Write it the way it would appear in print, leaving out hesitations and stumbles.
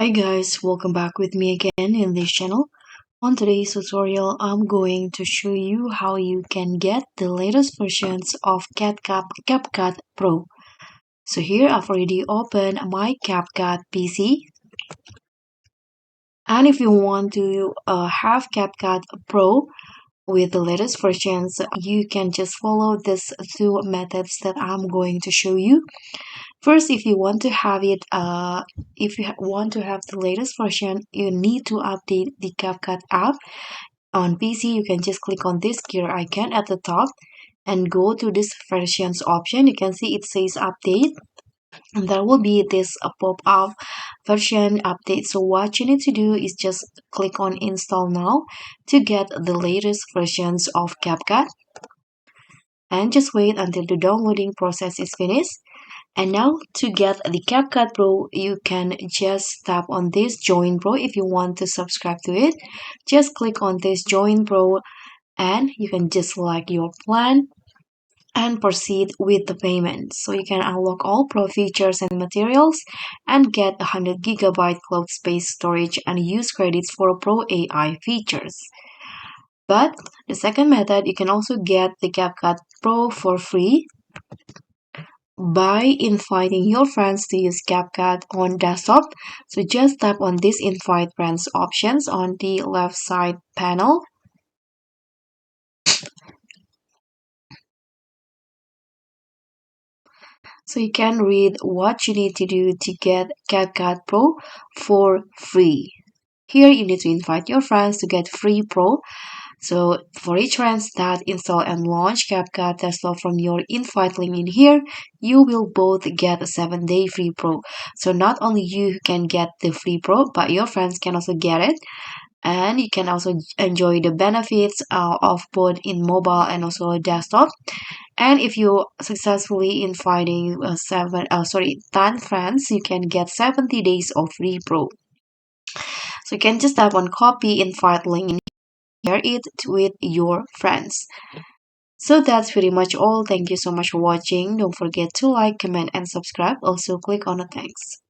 Hi guys, welcome back with me again in this channel. On today's tutorial, I'm going to show you how you can get the latest versions of CapCut Pro. So here I've already opened my CapCut PC. And if you want to have CapCut Pro with the latest versions, you can just follow these two methods that I'm going to show you. First, if you want to have want to have the latest version, you need to update the CapCut app. On PC, you can just click on this gear icon at the top and go to this versions option. You can see it says update, and there will be this pop-up version update. So what you need to do is just click on install now to get the latest versions of CapCut, and just wait until the downloading process is finished. And now to get the CapCut Pro, you can just tap on this Join Pro if you want to subscribe to it. Just click on this Join Pro and you can just select your plan and proceed with the payment. So you can unlock all Pro features and materials and get 100 GB cloud space storage and use credits for Pro AI features. But the second method, you can also get the CapCut Pro for free by inviting your friends to use CapCut on desktop. So just tap on this invite friends options on the left side panel. So you can read what you need to do to get CapCut Pro for free. Here you need to invite your friends to get free Pro. So for each friends that install and launch CapCut Desktop from your invite link in here, you will both get a 7-day free Pro. So not only you can get the free Pro, but your friends can also get it. And you can also enjoy the benefits of both in mobile and also desktop. And if you successfully inviting 10 friends, you can get 70 days of free Pro. So you can just tap on copy invite link and share it with your friends. So that's pretty much all. Thank you so much for watching. Don't forget to like, comment, and subscribe. Also click on the thanks.